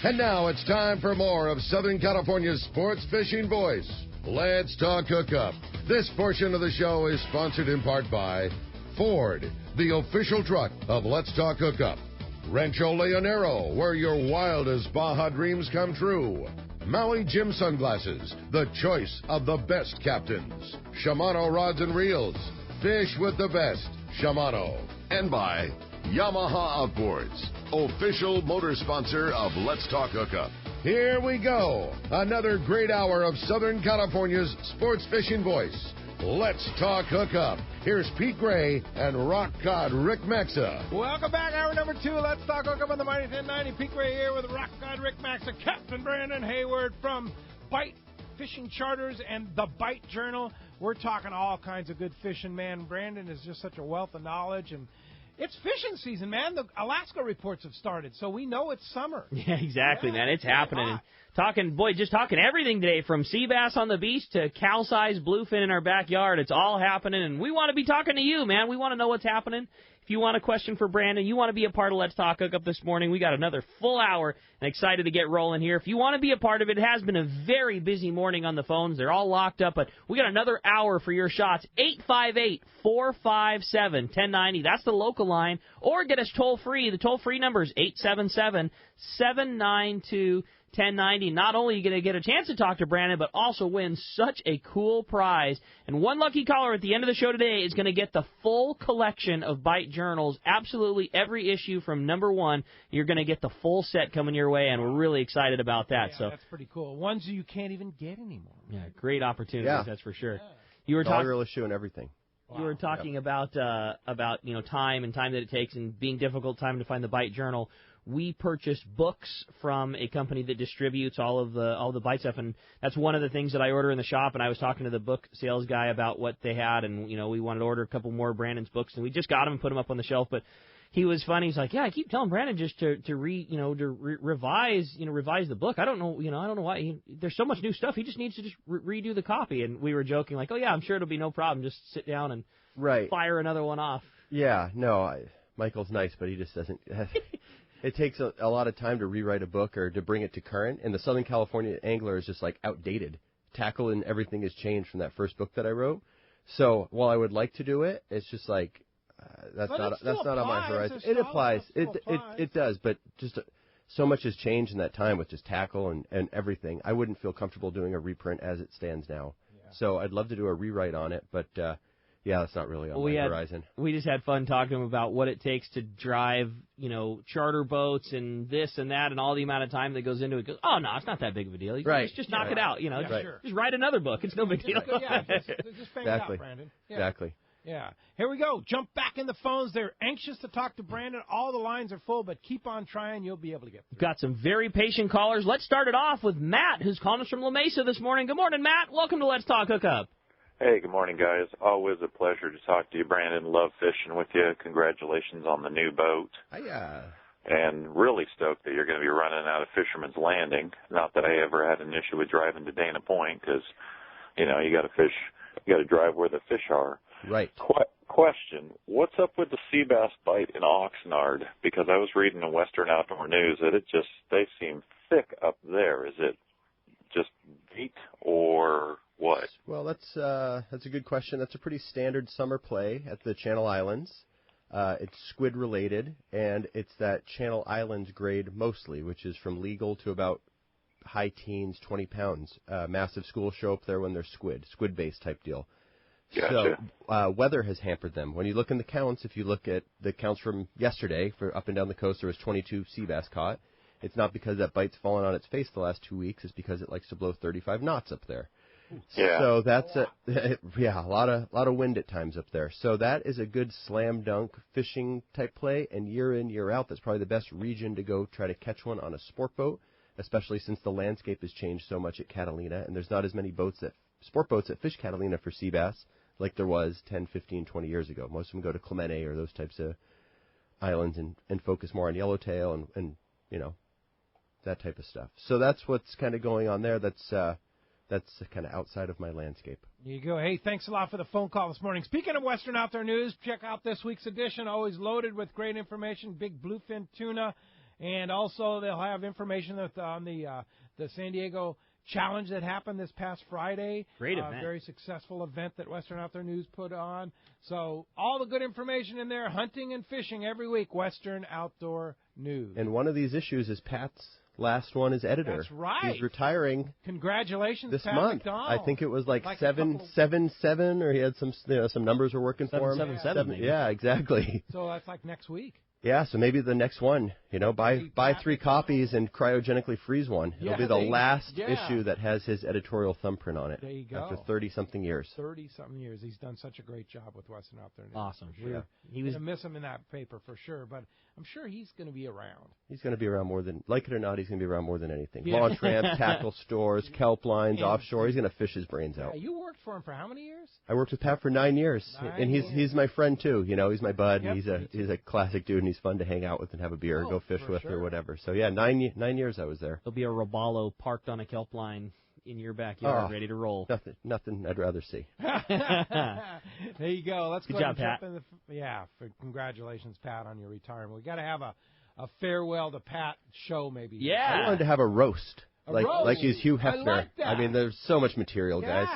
And now it's time for more of Southern California's sports fishing voice. Let's talk hookup. This portion of the show is sponsored in part by Ford, the official truck of Let's Talk Hookup. Rancho Leonero, where your wildest Baja dreams come true. Maui Jim Sunglasses, the choice of the best captains. Shimano Rods and Reels, fish with the best. Shimano. And by Yamaha Outboards, official motor sponsor of Let's Talk Hookup. Here we go. Another great hour of Southern California's sports fishing voice. Let's Talk Hookup. Here's Pete Gray and rock god Rick Maxa. Welcome back, hour number 2. Let's Talk Hookup on the Mighty 1090. Pete Gray here with rock god Rick Maxa, Captain Brandon Hayward from Bight Fishing Charters and the Bight Journal. We're talking all kinds of good fishing, man. Brandon is just such a wealth of knowledge, and it's fishing season, man. The Alaska reports have started, so we know it's summer. Yeah, exactly, man. It's happening. Hot. Just talking everything today, from Seabass on the beach to cow-sized bluefin in our backyard. It's all happening, and we want to be talking to you, man. We want to know what's happening. If you want a question for Brandon, you want to be a part of Let's Talk Hookup this morning, we got another full hour and excited to get rolling here. If you want to be a part of it, it has been a very busy morning on the phones. They're all locked up, but we got another hour for your shots. 858-457-1090. That's the local line. Or get us toll-free. The toll-free number is 877-792-1090. Not only are you going to get a chance to talk to Brandon, but also win such a cool prize. And one lucky caller at the end of the show today is going to get the full collection of Bight journals. Absolutely every issue from number 1. You're going to get the full set coming your way, and we're really excited about that. Yeah, so that's pretty cool. Ones you can't even get anymore. Yeah, great opportunities, that's for sure. Yeah. You were talking real issue and everything. You were talking about time and time that it takes, and being difficult time to find the Bight journal. We purchased books from a company that distributes all the Bight stuff, and that's one of the things that I order in the shop. And I was talking to the book sales guy about what they had, and we wanted to order a couple more of Brandon's books, and we just got them and put them up on the shelf. But he was funny. He's like, "Yeah, I keep telling Brandon just to revise the book. I don't know why. There's so much new stuff. He just needs to just redo the copy." And we were joking like, "Oh yeah, I'm sure it'll be no problem. Just sit down and fire another one off." Yeah, no, Michael's nice, but he just doesn't. It takes a lot of time to rewrite a book or to bring it to current, and the Southern California Angler is just like outdated. Tackle and everything has changed from that first book that I wrote. So while I would like to do it, it's just like that's not on my horizon. It applies. It does, but just so much has changed in that time with just tackle and everything. I wouldn't feel comfortable doing a reprint as it stands now. Yeah. So I'd love to do a rewrite on it, but yeah, that's not really on my horizon. We just had fun talking to him about what it takes to drive, charter boats and this and that and all the amount of time that goes into it. He goes, "Oh, no, it's not that big of a deal. Just knock it out. Just write another book. It's no big deal." Just bang it out, Brandon. Yeah. Exactly. Yeah. Here we go. Jump back in the phones. They're anxious to talk to Brandon. All the lines are full, but keep on trying. You'll be able to get through. Got some very patient callers. Let's start it off with Matt, who's calling us from La Mesa this morning. Good morning, Matt. Welcome to Let's Talk Hookup. Hey, good morning, guys. Always a pleasure to talk to you, Brandon. Love fishing with you. Congratulations on the new boat. Hiya. And really stoked that you're going to be running out of Fisherman's Landing. Not that I ever had an issue with driving to Dana Point, because, you got to fish, you got to drive where the fish are. Right. Question, what's up with the Seabass bite in Oxnard? Because I was reading in Western Outdoor News that they seem thick up there. Is it just bait or what? Well, that's a good question. That's a pretty standard summer play at the Channel Islands. It's squid related, and it's that Channel Islands grade mostly, which is from legal to about high teens, 20 pounds. Massive schools show up there when they're squid-based type deal. Gotcha. So weather has hampered them. When you look in the counts, if you look at the counts from yesterday, for up and down the coast, there was 22 sea bass caught. It's not because that bite's fallen on its face the last 2 weeks. It's because it likes to blow 35 knots up there. Yeah. So that's a lot of wind at times up there. So that is a good slam dunk fishing type play, and year in, year out, that's probably the best region to go try to catch one on a sport boat, especially since the landscape has changed so much at Catalina, and there's not as many sport boats that fish Catalina for sea bass like there was 10, 15, 20 years ago. Most of them go to Clemente or those types of islands and focus more on yellowtail and that type of stuff. So that's what's kind of going on there. That's kind of outside of my landscape. There you go. Hey, thanks a lot for the phone call this morning. Speaking of Western Outdoor News, check out this week's edition, always loaded with great information, big bluefin tuna And also they'll have information on the San Diego Challenge that happened this past Friday. Great event. Very successful event that Western Outdoor News put on. So all the good information in there, hunting and fishing every week, Western Outdoor News. And one of these issues is Pat's last one as editor. That's right. He's retiring. Congratulations, this Pat month. McDonald. I think it was like 777, or he had some numbers were working for him. 777. Yeah, exactly. So that's like next week. Yeah, so maybe the next one, buy 3 copies and cryogenically freeze one. It'll be the last issue that has his editorial thumbprint on it. There you go. After 30-something years. 30-something years. He's done such a great job with Western Outdoor News. Awesome. He was going to miss him in that paper for sure, but I'm sure he's going to be around. He's going to be around more than, like it or not, he's going to be around more than anything. Launch ramps, tackle stores, kelp lines, offshore. He's going to fish his brains out. Yeah, you worked for him for how many years? I worked with Pat for 9 years, and he's my friend too. He's my bud, and he's a classic dude, and he's fun to hang out with and have a beer, go fish with, or whatever. So yeah, 9 years I was there. There'll be a Robalo parked on a kelp line in your backyard, ready to roll. Nothing I'd rather see. There you go. Let's Good go job, ahead and jump in congratulations, Pat, on your retirement. We got to have a farewell to Pat show, maybe. Yeah. I wanted to have a roast. Like he's Hugh Hefner. I like that. I mean, there's so much material, guys.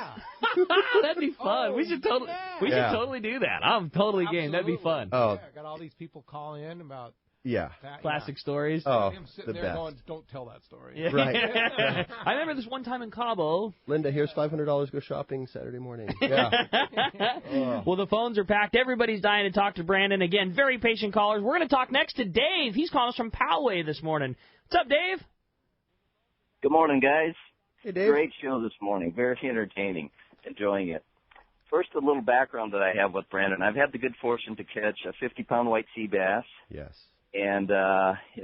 That'd be fun. We should totally do that. I'm totally game. That'd be fun. Oh, got all these people call in about Pat, classic stories. Oh, him sitting there going, "Don't tell that story." Yeah. Right. I remember this one time in Cabo. Linda, here's $500. Go shopping Saturday morning. Yeah. Well, the phones are packed. Everybody's dying to talk to Brandon. Again, very patient callers. We're going to talk next to Dave. He's calling us from Poway this morning. What's up, Dave? Good morning, guys. Hey, Dave. Great show this morning. Very entertaining. Enjoying it. First, a little background that I have with Brandon. I've had the good fortune to catch a 50-pound white sea bass. Yes. And,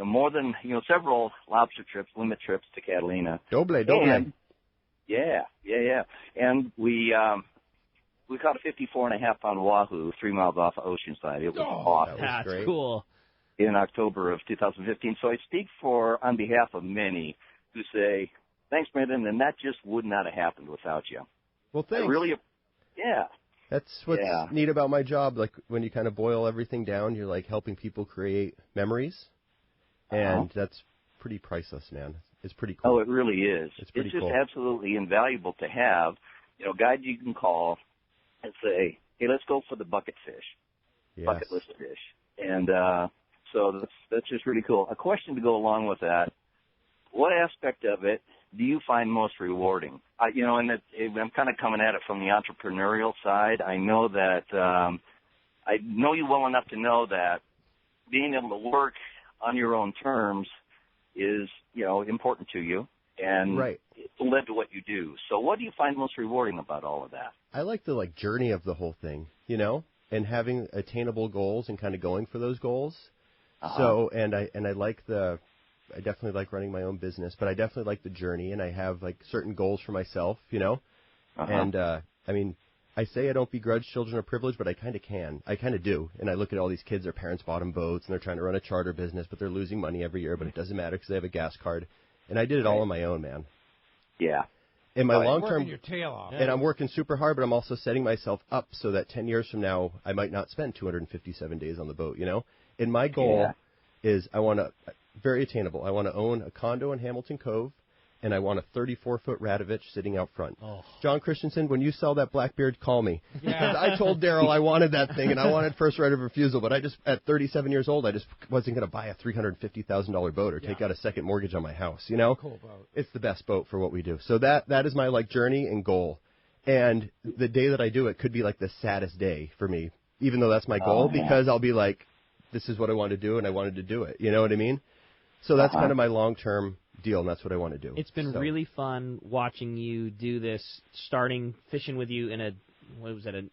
more than, several lobster trips, limit trips to Catalina. Doble. And, yeah. And we caught a 54.5-pound wahoo 3 miles off of Oceanside. It was awesome. That's great. Cool. In October of 2015. So I speak on behalf of many who say, thanks, Brandon, and that just would not have happened without you. Well, thanks. Yeah. That's what's neat about my job. Like, when you kind of boil everything down, you're like helping people create memories. And that's pretty priceless, man. It's pretty cool. Oh, it really is. It's pretty just cool. Absolutely invaluable to have, guys you can call and say, hey, let's go for the bucket fish, bucket list fish. And so that's just really cool. A question to go along with that, what aspect of it do you find most rewarding? I'm kind of coming at it from the entrepreneurial side. I know that I know you well enough to know that being able to work on your own terms is, important to you, and it led to what you do. So what do you find most rewarding about all of that? I like the journey of the whole thing, and having attainable goals and kind of going for those goals. So, and I definitely like running my own business, but I definitely like the journey, and I have certain goals for myself, And I mean, I say I don't begrudge children of privilege, but I kind of can. I kind of do. And I look at all these kids, their parents bought them boats, and they're trying to run a charter business, but they're losing money every year, but it doesn't matter because they have a gas card. And I did it all on my own, man. Yeah. In my long working term, your tail off. And I'm working super hard, but I'm also setting myself up so that 10 years from now, I might not spend 257 days on the boat, And my goal is very attainable. I want to own a condo in Hamilton Cove, and I want a 34-foot Radovich sitting out front. Oh. John Christensen, when you sell that Blackbeard, call me. Yeah. I told Daryl I wanted that thing, and I wanted first right of refusal, but at 37 years old, I just wasn't going to buy a $350,000 boat or take out a second mortgage on my house, Cool boat. It's the best boat for what we do. So that is my journey and goal. And the day that I do it could be the saddest day for me, even though that's my goal, because I'll be this is what I want to do, and I wanted to do it. You know what I mean? So that's kind of my long-term deal, and that's what I want to do. It's been really fun watching you do this, starting fishing with you in an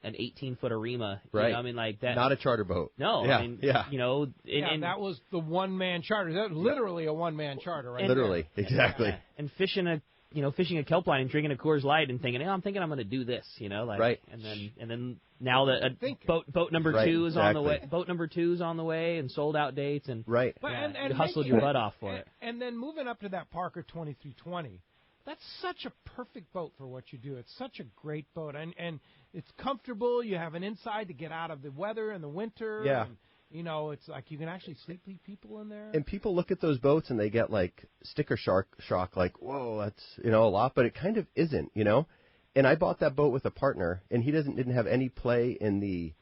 18-foot Arima. Right. I mean, that. Not a charter boat. No. Yeah. I mean, and that was the one-man charter. That was literally a one-man charter, right? Literally, exactly. And fishing a kelp line and drinking a Coors Light and thinking, I'm going to do this, right. And then now that boat number 2 is on the way. Boat number 2 is on the way, and sold out dates, and But, you hustled your butt off for it. And then moving up to that Parker 2320, that's such a perfect boat for what you do. It's such a great boat, and it's comfortable. You have an inside to get out of the weather in the winter. Yeah. You know, it's like you can actually sleep people in there. And people look at those boats and they get like sticker shock, like, whoa, that's, a lot, but it kind of isn't, And I bought that boat with a partner, and he didn't have any play in the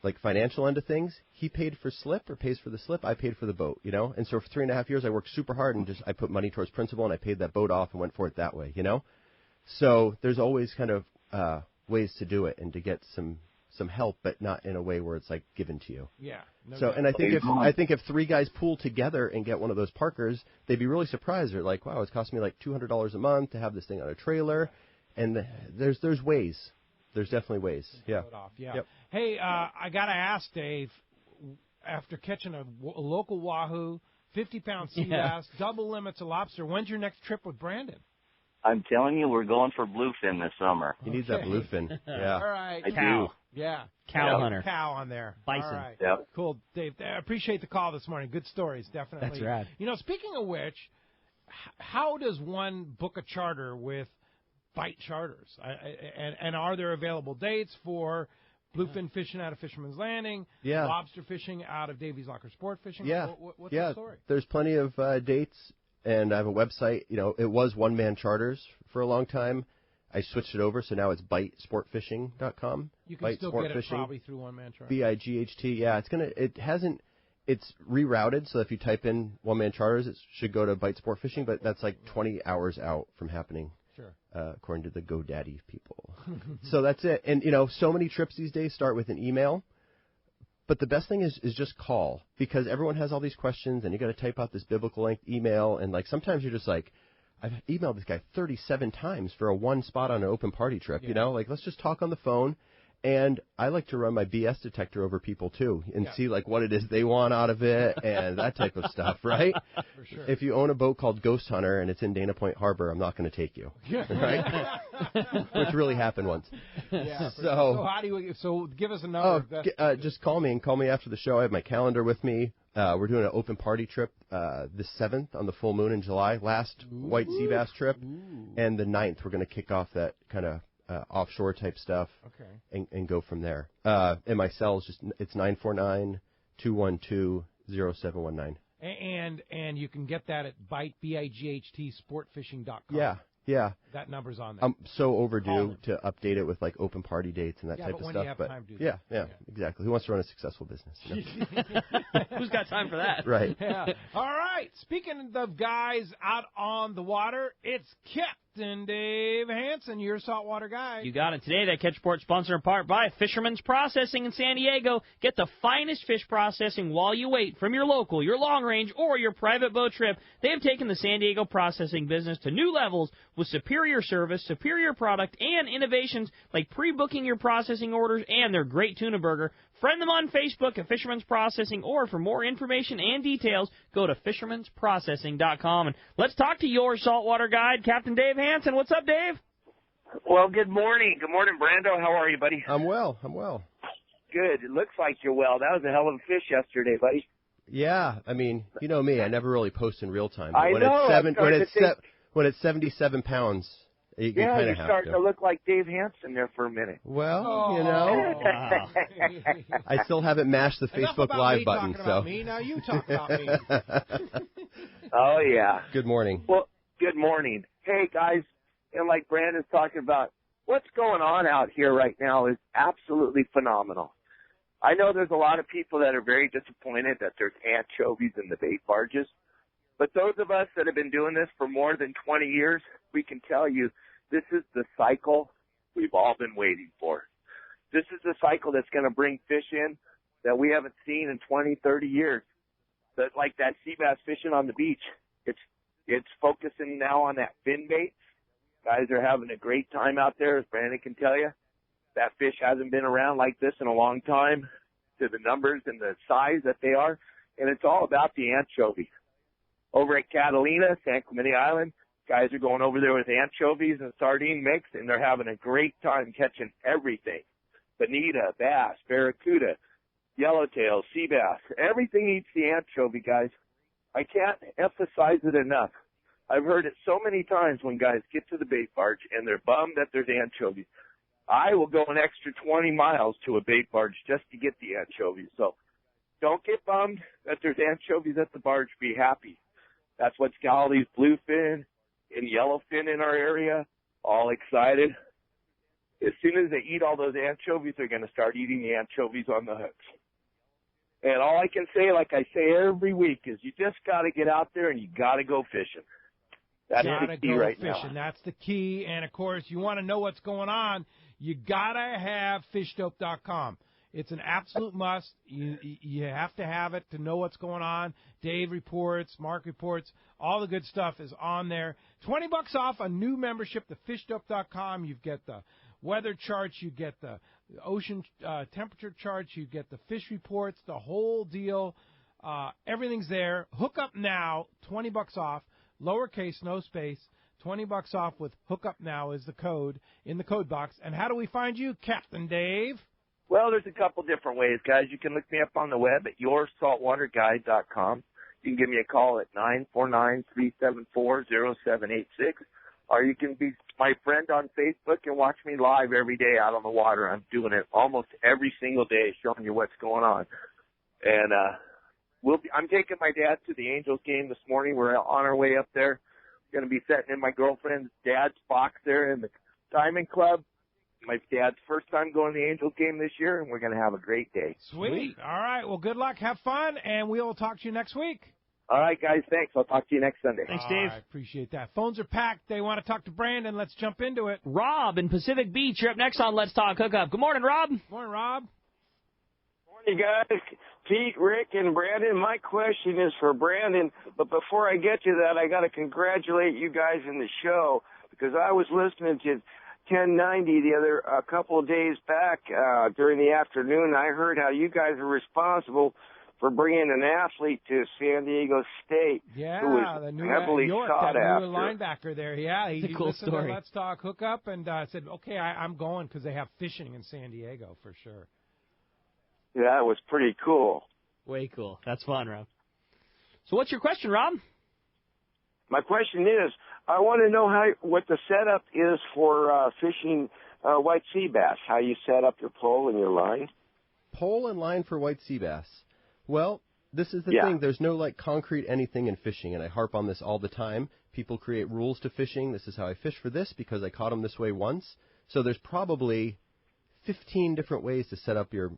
like financial end of things. He paid for slip or pays for the slip. I paid for the boat, And so for 3.5 years, I worked super hard and I put money towards principal, and I paid that boat off and went for it that way, So there's always kind of ways to do it and to get some help, but not in a way where it's like given to you. Yeah. And I think if 3 guys pool together and get one of those Parkers, they'd be really surprised. They're like, wow, it's costing me like $200 a month to have this thing on a trailer. And there's ways. There's definitely ways. Yeah. Yep. Hey, I got to ask Dave, after catching a local wahoo, 50-pound sea bass, double limits of lobster, when's your next trip with Brandon? I'm telling you, we're going for bluefin this summer. He needs that bluefin. Yeah. All right. I do. Yeah. Cow hunter. Cow on there. Bison. All right. Yep. Cool, Dave. I appreciate the call this morning. Good stories, definitely. That's rad. Speaking of which, how does one book a charter with Bight Charters? And are there available dates for bluefin fishing out of Fisherman's Landing, lobster fishing out of Davies Locker Sport Fishing? Yeah. What's the story? There's plenty of dates, and I have a website. It was one-man charters for a long time. I switched it over, so now it's BightSportFishing.com. You can still get it probably through one-man charter. BIGHT, yeah. It's rerouted, so if you type in one-man charters, it should go to Bight Sport Fishing, but that's like 20 hours out from happening. Sure. According to the GoDaddy people. So that's it. And, so many trips these days start with an email. But the best thing is just call, because everyone has all these questions, and you got to type out this biblical length email. And, like, sometimes you're just like, I've emailed this guy 37 times for a one spot on an open party trip, Like, let's just talk on the phone. And I like to run my BS detector over people, too, and see, like, what it is they want out of it and that type of stuff, right? For sure. If you own a boat called Ghost Hunter and it's in Dana Point Harbor, I'm not going to take you, right? Which really happened once. Yeah. So how do you? So give us a number. Just call me after the show. I have my calendar with me. We're doing an open party trip the 7th on the full moon in July, last white sea bass trip, and the 9th we're going to kick off that kind of offshore type stuff, and go from there. And my cell is it's 949-212-0719. And you can get that at Bight, BIGHT, sportfishing.com. Yeah. That number's on there. I'm so overdue to update it with like open party dates and that type of stuff. When you have time to do that. Yeah, exactly. Who wants to run a successful business? Who's got time for that? Right. Yeah. All right. Speaking of guys out on the water, it's Captain Dave Hansen, your saltwater guy. You got it. Today, that Catch Report sponsored in part by Fisherman's Processing in San Diego. Get the finest fish processing while you wait from your local, your long range, or your private boat trip. They have taken the San Diego processing business to new levels with superior service, superior product, and innovations like pre-booking your processing orders and their great tuna burger. Friend them on Facebook at Fisherman's Processing, or for more information and details, go to fishermansprocessing.com. And let's talk to your saltwater guide, Captain Dave Hansen. What's up, Dave? Well, good morning. Good morning, Brando. How are you, buddy? I'm well. Good. It looks like you're well. That was a hell of a fish yesterday, buddy. Yeah. I mean, you know me. I never really post in real time. I know. When it's 77 pounds, you kind of have to. You're starting to look like Dave Hansen there for a minute. Well, Wow. I still haven't mashed the Facebook Live button. About me. Now you talk about me. Oh, yeah. Good morning. Well, good morning. Hey, guys, and like Brandon's talking about, what's going on out here right now is absolutely phenomenal. I know there's a lot of people that are very disappointed that there's anchovies in the bait barges. But those of us that have been doing this for more than 20 years, we can tell you this is the cycle we've all been waiting for. This is the cycle that's going to bring fish in that we haven't seen in 20, 30 years. But like that sea bass fishing on the beach, it's focusing now on that fin bait. Guys are having a great time out there, as Brandon can tell you. That fish hasn't been around like this in a long time to the numbers and the size that they are. And it's all about the anchovy. Over at Catalina, San Clemente Island, guys are going over there with anchovies and sardine mix, and they're having a great time catching everything. Bonita, bass, barracuda, yellowtail, sea bass. Everything eats the anchovy, guys. I can't emphasize it enough. I've heard it so many times when guys get to the bait barge and they're bummed that there's anchovies. I will go an extra 20 miles to a bait barge just to get the anchovies. So don't get bummed that there's anchovies at the barge. Be happy. That's what's got all these bluefin and yellowfin in our area all excited. As soon as they eat all those anchovies, they're going to start eating the anchovies on the hooks. And all I can say, like I say every week, is you just got to get out there and you got to go fishing. That's the key right now. That's the key. And, of course, you want to know what's going on, you got to have fishdope.com. It's an absolute must. You have to have it to know what's going on. Dave reports, Mark reports, all the good stuff is on there. $20 off a new membership to fishdope.com. You get the weather charts, you get the ocean temperature charts, you get the fish reports, the whole deal. Everything's there. Hookup now, $20 off, lowercase, no space. $20 off with Hookup Now is the code in the code box. And how do we find you, Captain Dave? Well, there's a couple different ways, guys. You can look me up on the web at yoursaltwaterguide.com. You can give me a call at 949-374-0786. Or you can be my friend on Facebook and watch me live every day out on the water. I'm doing it almost every single day, showing you what's going on. And I'm taking my dad to the Angels game this morning. We're on our way up there. Going to be sitting in my girlfriend's dad's box there in the Diamond Club. My dad's first time going to the Angels game this year, and we're going to have a great day. Sweet. All right. Well, good luck. Have fun, and we will talk to you next week. All right, guys. Thanks. I'll talk to you next Sunday. Thanks, Dave. I appreciate that. Phones are packed. They want to talk to Brandon. Let's jump into it. Rob in Pacific Beach, you're up next on Let's Talk Hookup. Good morning, Rob. Morning, Rob. Morning, guys. Pete, Rick, and Brandon. My question is for Brandon, but before I get to that, I got to congratulate you guys in the show because I was listening to 1090 a couple of days back during the afternoon. I heard how you guys are responsible for bringing an athlete to San Diego State yeah, who was the new heavily York, sought that after. New linebacker there. Yeah, he cool listened story. to Let's Talk Hookup and said, okay, I'm going because they have fishing in San Diego for sure. Yeah, that was pretty cool. Way cool. That's fun, Rob. So what's your question, Rob? My question is, I want to know what the setup is for fishing white sea bass, how you set up your pole and your line. Pole and line for white sea bass. Well, this is the thing. There's no, concrete anything in fishing, and I harp on this all the time. People create rules to fishing. This is how I fish for this because I caught them this way once. So there's probably 15 different ways to set up your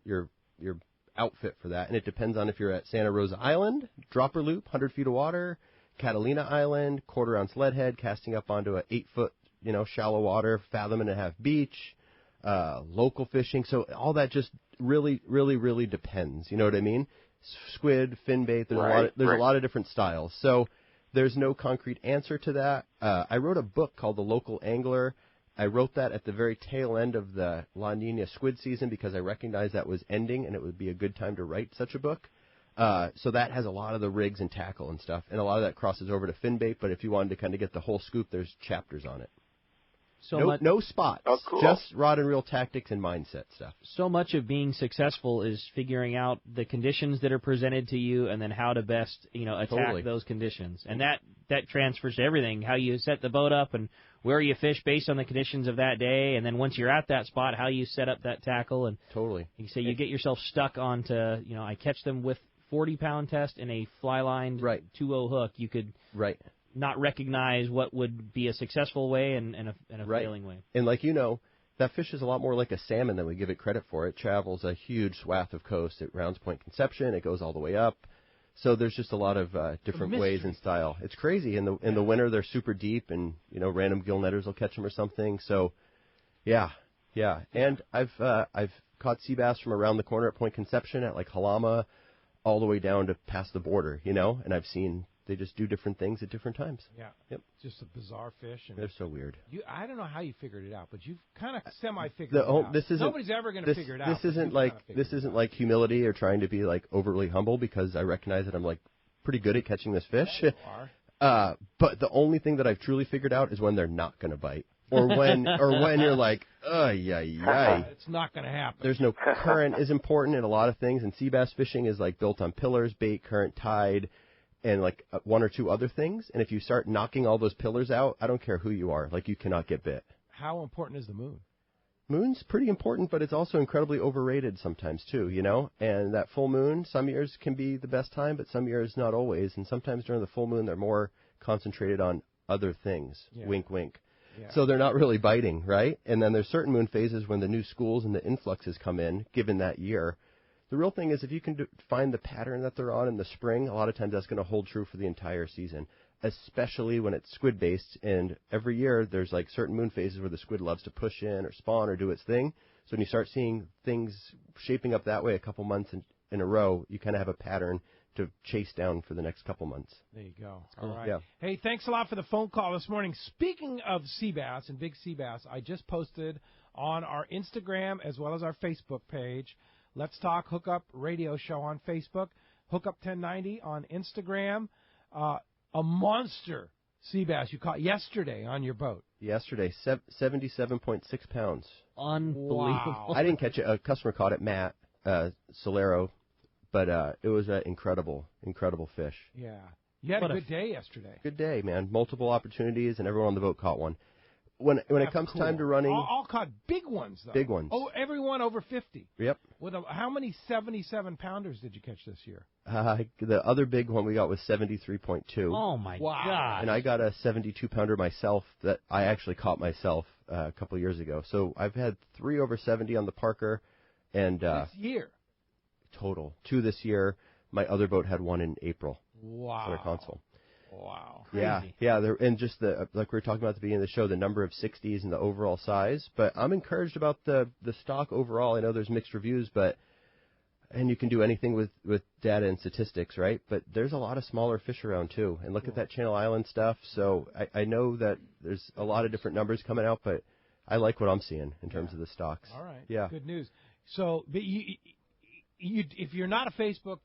outfit for that, and it depends on if you're at Santa Rosa Island, dropper loop, 100 feet of water, Catalina Island, quarter-ounce lead head, casting up onto a 8-foot, shallow water, fathom and a half beach, local fishing. So all that just really, really, really depends. You know what I mean? Squid, fin bait, there's a lot of different styles. So there's no concrete answer to that. I wrote a book called The Local Angler. I wrote that at the very tail end of the La Nina squid season because I recognized that was ending and it would be a good time to write such a book. So that has a lot of the rigs and tackle and stuff, and a lot of that crosses over to fin bait, but if you wanted to kind of get the whole scoop, there's chapters on it. No spots, cool. Just rod and reel tactics and mindset stuff. So much of being successful is figuring out the conditions that are presented to you and then how to best, attack those conditions. And that transfers to everything, how you set the boat up and where you fish based on the conditions of that day. And then once you're at that spot, how you set up that tackle. And you say you get yourself stuck onto, I catch them with 40-pound test and a fly-lined 2-0 hook. You could not recognize what would be a successful way and a failing way. And that fish is a lot more like a salmon than we give it credit for. It travels a huge swath of coast at Rounds Point Conception. It goes all the way up. So there's just a lot of different ways and style. It's crazy. In the winter, they're super deep, and random gill netters will catch them or something. So, yeah. And I've caught sea bass from around the corner at Point Conception at Halama, all the way down to past the border. And I've seen they just do different things at different times. Yeah. Yep. Just a bizarre fish. And they're so weird. I don't know how you figured it out, but you've kind of semi-figured it out. Nobody's ever going to figure it out. This isn't like humility or trying to be overly humble because I recognize that I'm pretty good at catching this fish. Yeah, you are. But the only thing that I've truly figured out is when they're not going to bite. Or when you're like, it's not going to happen. There's no current is important in a lot of things, and sea bass fishing is built on pillars, bait, current, tide, and one or two other things. And if you start knocking all those pillars out, I don't care who you are, you cannot get bit. How important is the moon? moon's pretty important, but it's also incredibly overrated sometimes too, you know? And that full moon, some years can be the best time, but some years not always. And sometimes during the full moon, they're more concentrated on other things. Yeah. Wink, wink. Yeah. So they're not really biting, right? And then there's certain moon phases when the new schools and the influxes come in, given that year. The real thing is if you can find the pattern that they're on in the spring, a lot of times that's going to hold true for the entire season, especially when it's squid-based. And every year there's like certain moon phases where the squid loves to push in or spawn or do its thing. So when you start seeing things shaping up that way a couple months in a row, you kind of have a pattern to chase down for the next couple months. There you go. All right. Yeah. Hey, thanks a lot for the phone call this morning. Speaking of sea bass and big sea bass, I just posted on our Instagram as well as our Facebook page, Let's Talk Hookup Radio Show on Facebook, Hookup 1090 on Instagram, a monster sea bass you caught yesterday on your boat. Yesterday, 77.6 pounds. Unbelievable. Wow. I didn't catch it. A customer caught it, Matt Solero, but it was an incredible fish. Yeah. You had a good day yesterday. Good day, man. Multiple opportunities, and everyone on the boat caught one. When it comes time to running... All caught big ones, though. Big ones. Oh, everyone over 50. Yep. How many 77-pounders did you catch this year? The other big one we got was 73.2. Oh, my God. And I got a 72-pounder myself that I actually caught myself a couple of years ago. So I've had 3 over 70 on the Parker. And this year? Total. 2 this year. My other boat had 1 in April. Wow. For a console. Wow. Crazy. Yeah. And just like we were talking about at the beginning of the show, the number of 60s and the overall size. But I'm encouraged about the stock overall. I know there's mixed reviews, and you can do anything with data and statistics, right? But there's a lot of smaller fish around too. And look at that Channel Island stuff. So I know that there's a lot of different numbers coming out, but I like what I'm seeing in terms of the stocks. All right. Yeah. Good news. So, but if you're not a Facebook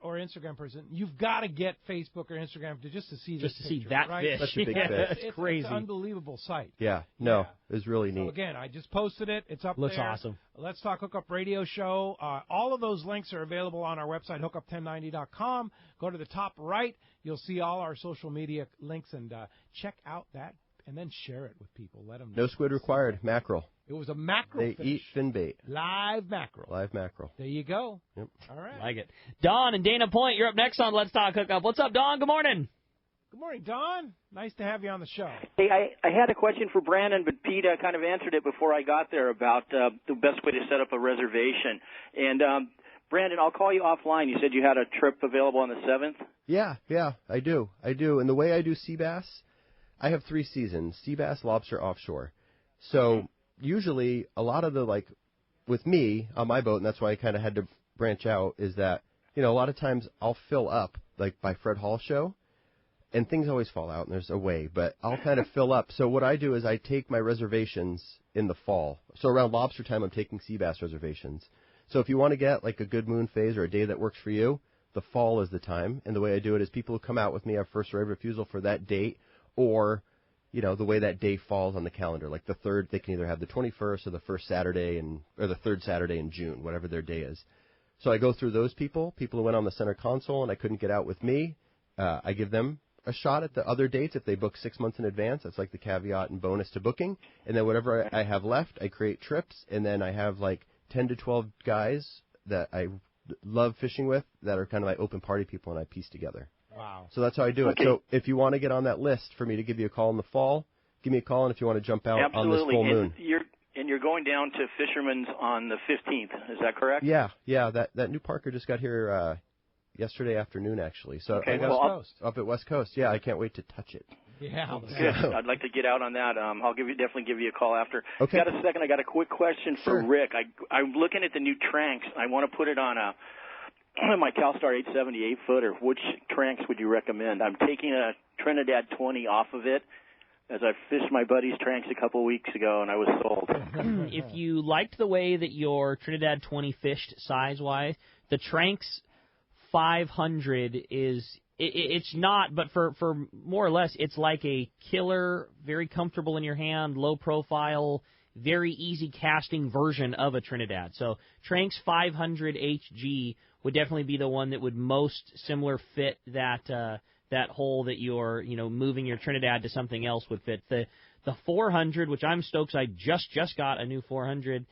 or Instagram person, you've got to get Facebook or Instagram to see this picture, see that right? fish. Such a big fish. It's crazy. It's an unbelievable sight. Yeah. No, it was really neat. So again, I just posted it. It's up Looks there. awesome. Let's Talk Hookup Radio Show. All of those links are available on our website, hookup1090.com. Go to the top right. You'll see all our social media links, and check out that, and then share it with people. Let them know. No squid required. Mackerel. It was a mackerel They fish. eat fin bait. Live mackerel. Live mackerel. There you go. Yep. All right. Like it. Don and Dana Point, you're up next on Let's Talk Hookup. What's up, Don? Good morning. Good morning, Don. Nice to have you on the show. Hey, I had a question for Brandon, but Pete kind of answered it before I got there about the best way to set up a reservation. And Brandon, I'll call you offline. You said you had a trip available on the 7th? Yeah, I do. And the way I do Seabass, I have 3 seasons, Seabass, Lobster, Offshore. So usually a lot of with me on my boat, and that's why I kind of had to branch out, is that, a lot of times I'll fill up, like by Fred Hall's show, and things always fall out, and there's a way, but I'll kind of fill up. So what I do is I take my reservations in the fall. So around lobster time, I'm taking sea bass reservations. So if you want to get like a good moon phase or a day that works for you, the fall is the time. And the way I do it is people who come out with me have first right of refusal for that date, or the way that day falls on the calendar. Like the 3rd, they can either have the 21st or the first Saturday or the 3rd Saturday in June, whatever their day is. So I go through those people who went on the center console and I couldn't get out with me. I give them a shot at the other dates if they book 6 months in advance. That's like the caveat and bonus to booking. And then whatever I have left, I create trips. And then I have like 10 to 12 guys that I love fishing with that are kind of like open party people, and I piece together. Wow. So that's how I do it. Okay. So if you want to get on that list for me to give you a call in the fall, give me a call. And if you want to jump out on this full moon. And you're going down to Fisherman's on the 15th. Is that correct? Yeah. That new Parker just got here yesterday afternoon, actually. So okay, up at West Coast. Yeah, I can't wait to touch it. Yeah. Good. I'd like to get out on that. I'll definitely give you a call after. Okay. Got a second? I got a quick question for Rick. I'm looking at the new Tranks. I want to put it on my CalStar 870 8-footer. Which Tranks would you recommend? I'm taking a Trinidad 20 off of it, as I fished my buddy's Tranks a couple weeks ago, and I was sold. If you liked the way that your Trinidad 20 fished size-wise, the Tranks 500 it's not, but for more or less, it's like a killer, very comfortable in your hand, low profile, very easy casting version of a Trinidad. So Tranks 500 HG would definitely be the one that would most similar fit that that hole that you're, moving your Trinidad to something else would fit. The 400, which I'm stoked, I just got a new 400,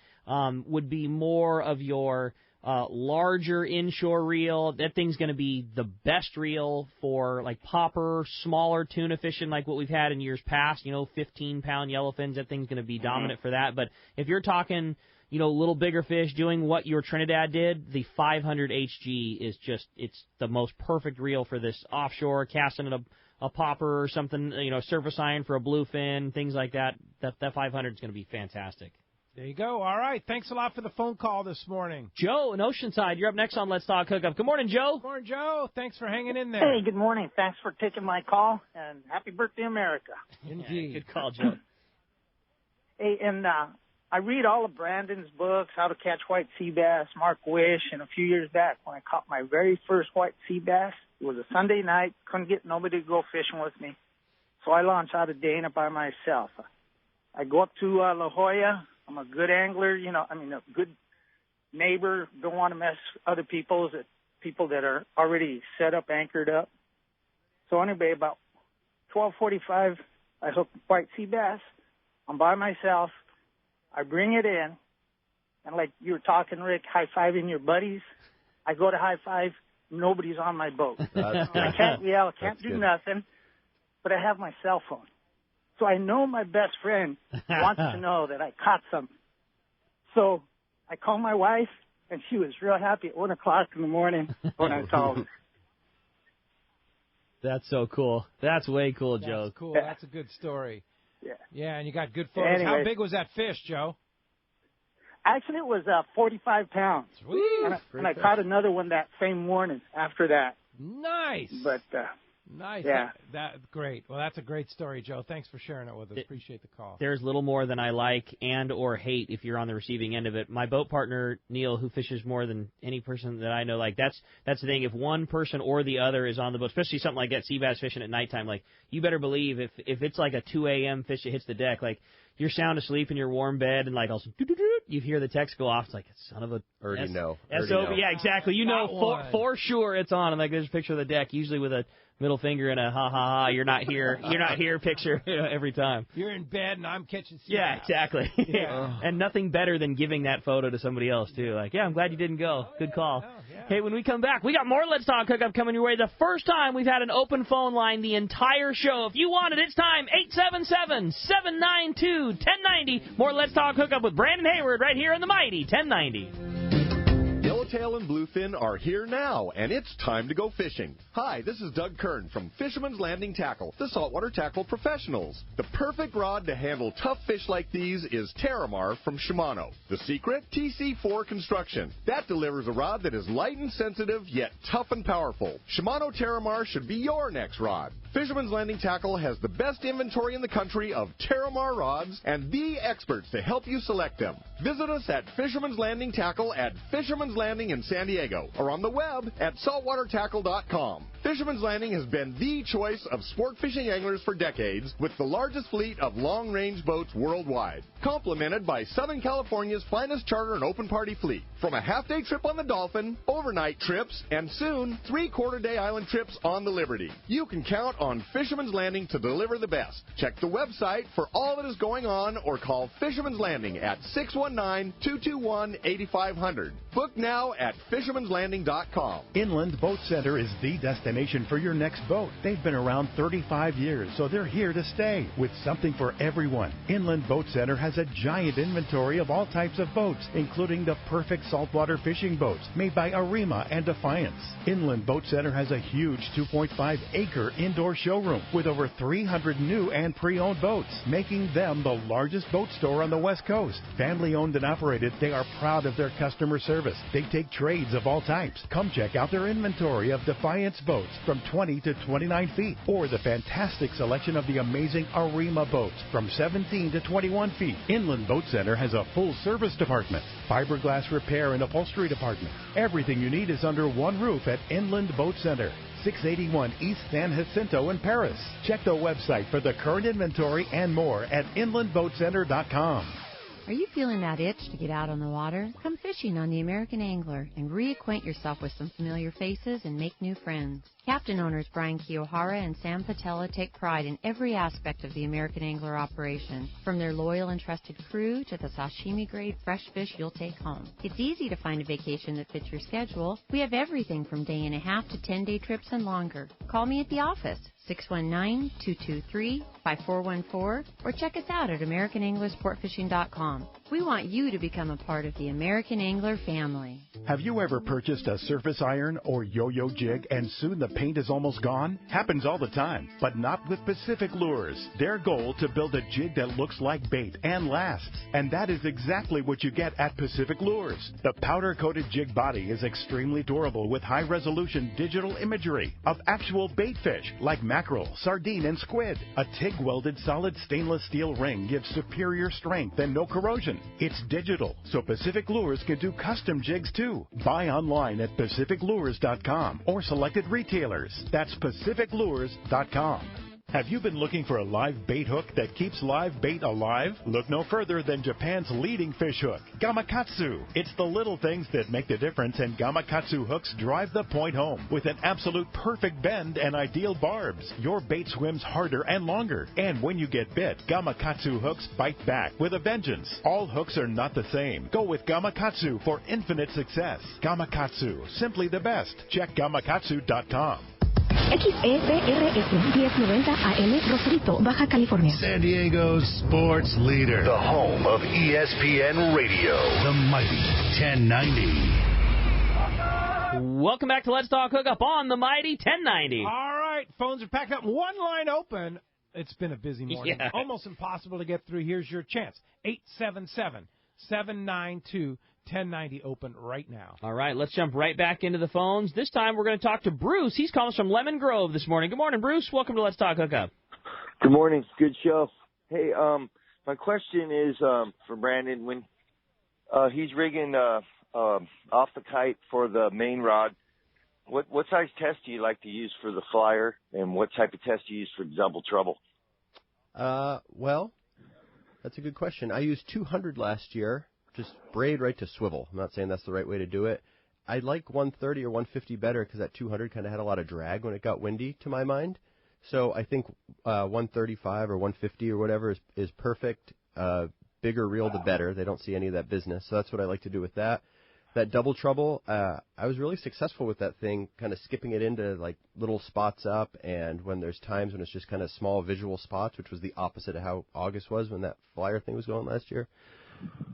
would be more of your larger inshore reel. That thing's going to be the best reel for like popper, smaller tuna fishing like what we've had in years past, 15-pound yellowfins. That thing's going to be dominant for that. But if you're talking, a little bigger fish doing what your Trinidad did, the 500 HG is it's the most perfect reel for this offshore, casting at a popper or something, surface iron for a bluefin, things like that. That 500 is going to be fantastic. There you go. All right. Thanks a lot for the phone call this morning. Joe in Oceanside, you're up next on Let's Talk Hookup. Good morning, Joe. Good morning, Joe. Thanks for hanging in there. Hey, good morning. Thanks for taking my call, and happy birthday, America. Indeed. Good call, Joe. Hey, and I read all of Brandon's books, How to Catch White Sea Bass, Mark Wish, and a few years back when I caught my very first white sea bass, it was a Sunday night, couldn't get nobody to go fishing with me, so I launched out of Dana by myself. I go up to La Jolla. I'm a good angler, a good neighbor, don't want to mess with other people that are already set up, anchored up. So anyway, about 12:45, I hook white sea bass. I'm by myself. I bring it in, and like you were talking, Rick, high-fiving your buddies. I go to high-five, nobody's on my boat. I can't yell, can't do nothing, but I have my cell phone. So I know my best friend wants to know that I caught something. So I called my wife, and she was real happy at 1 o'clock in the morning when I called her. That's so cool. That's way cool, Joe. That's cool. That's a good story. Yeah. Yeah, and you got good photos. Anyway, how big was that fish, Joe? Actually, it was 45 pounds. Sweet. And I caught another one that same morning after that. Nice. But nice. Yeah. That's great. Well, that's a great story, Joe. Thanks for sharing it with us. Appreciate the call. There's little more than I like and or hate if you're on the receiving end of it. My boat partner, Neil, who fishes more than any person that I know, like that's the thing. If one person or the other is on the boat, especially something like that, sea bass fishing at nighttime, like you better believe if it's like a 2 a.m. fish that hits the deck, like you're sound asleep in your warm bed and like also you hear the text go off. It's like, son of a... Already know. SOB, yeah, exactly. You know for sure it's on. And like there's a picture of the deck, usually with a middle finger and a ha, you're not here picture every time. You're in bed and I'm catching sea Yeah, bass. exactly. Yeah. And nothing better than giving that photo to somebody else, too. Like, yeah, I'm glad you didn't go. Good call. Yeah. Hey, when we come back, we got more Let's Talk Hookup coming your way. The first time we've had an open phone line the entire show. If you want it, it's time. 877-792-1090. More Let's Talk Hookup with Brandon Hayward right here in the mighty 1090. Yellowtail and Bluefin are here now, and it's time to go fishing. Hi, this is Doug Kern from Fisherman's Landing Tackle, the saltwater tackle professionals. The perfect rod to handle tough fish like these is Terramar from Shimano. The secret? TC4 construction. That delivers a rod that is light and sensitive, yet tough and powerful. Shimano Terramar should be your next rod. Fisherman's Landing Tackle has the best inventory in the country of Terramar rods and the experts to help you select them. Visit us at Fisherman's Landing Tackle at Fisherman's Landing in San Diego or on the web at saltwatertackle.com. Fisherman's Landing has been the choice of sport fishing anglers for decades with the largest fleet of long-range boats worldwide, complemented by Southern California's finest charter and open party fleet. From a half-day trip on the Dolphin, overnight trips, and soon 3/4-day island trips on the Liberty. You can count on Fisherman's Landing to deliver the best. Check the website for all that is going on or call Fisherman's Landing at 619-221-8500. Book now at fishermanslanding.com. Inland Boat Center is the destination for your next boat. They've been around 35 years, so they're here to stay with something for everyone. Inland Boat Center has a giant inventory of all types of boats, including the perfect saltwater fishing boats made by Arima and Defiance. Inland Boat Center has a huge 2.5-acre indoor showroom with over 300 new and pre-owned boats, making them the largest boat store on the West Coast. Family owned and operated, they are proud of their customer service. They take trades of all types. Come check out their inventory of Defiance boats from 20 to 29 feet, or the fantastic selection of the amazing Arima boats from 17 to 21 feet. Inland Boat Center has a full service department, fiberglass repair and upholstery department. Everything you need is under one roof at Inland Boat Center. 681 East San Jacinto in Paris. Check the website for the current inventory and more at inlandboatcenter.com. Are you feeling that itch to get out on the water? Come fishing on the American Angler and reacquaint yourself with some familiar faces and make new friends. Captain owners Brian Kiyohara and Sam Patella take pride in every aspect of the American Angler operation, from their loyal and trusted crew to the sashimi-grade fresh fish you'll take home. It's easy to find a vacation that fits your schedule. We have everything from day-and-a-half to 10-day trips and longer. Call me at the office, 619-223-5414, or check us out at AmericanAnglerSportFishing.com. We want you to become a part of the American Angler family. Have you ever purchased a surface iron or yo-yo jig and soon the paint is almost gone? Happens all the time, but not with Pacific Lures. Their goal to build a jig that looks like bait and lasts. And that is exactly what you get at Pacific Lures. The powder-coated jig body is extremely durable with high-resolution digital imagery of actual bait fish like mackerel, sardine, and squid. A TIG-welded solid stainless steel ring gives superior strength and no corrosion. It's digital, so Pacific Lures can do custom jigs too. Buy online at PacificLures.com or selected retailers. That's PacificLures.com. Have you been looking for a live bait hook that keeps live bait alive? Look no further than Japan's leading fish hook, Gamakatsu. It's the little things that make the difference, and Gamakatsu hooks drive the point home. With an absolute perfect bend and ideal barbs, your bait swims harder and longer. And when you get bit, Gamakatsu hooks bite back with a vengeance. All hooks are not the same. Go with Gamakatsu for infinite success. Gamakatsu, simply the best. Check Gamakatsu.com. XEBRS 1090 AM, Rosarito, Baja California. San Diego's sports leader. The home of ESPN Radio. The mighty 1090. Welcome back to Let's Talk Hookup on the mighty 1090. All right, phones are packed up. One line open. It's been a busy morning. Yeah. Almost impossible to get through. Here's your chance. 877-792-1090 open right now. All right, let's jump right back into the phones. This time we're going to talk to Bruce. He's calling us from Lemon Grove this morning. Good morning, Bruce. Welcome to Let's Talk Hookup. Good morning. Good show. Hey, my question is for Brandon. When he's rigging off the kite for the main rod, what size test do you like to use for the flyer, and what type of test do you use for double trouble? Well, that's a good question. I used 200 last year. Just braid right to swivel. I'm not saying that's the right way to do it. I like 130 or 150 better because that 200 kind of had a lot of drag when it got windy, to my mind. So I think 135 or 150 or whatever is perfect. Bigger reel, the better. They don't see any of that business. So that's what I like to do with that. That double trouble, I was really successful with that thing, kind of skipping it into like little spots up, and when there's times when it's just kind of small visual spots, which was the opposite of how August was when that flyer thing was going last year.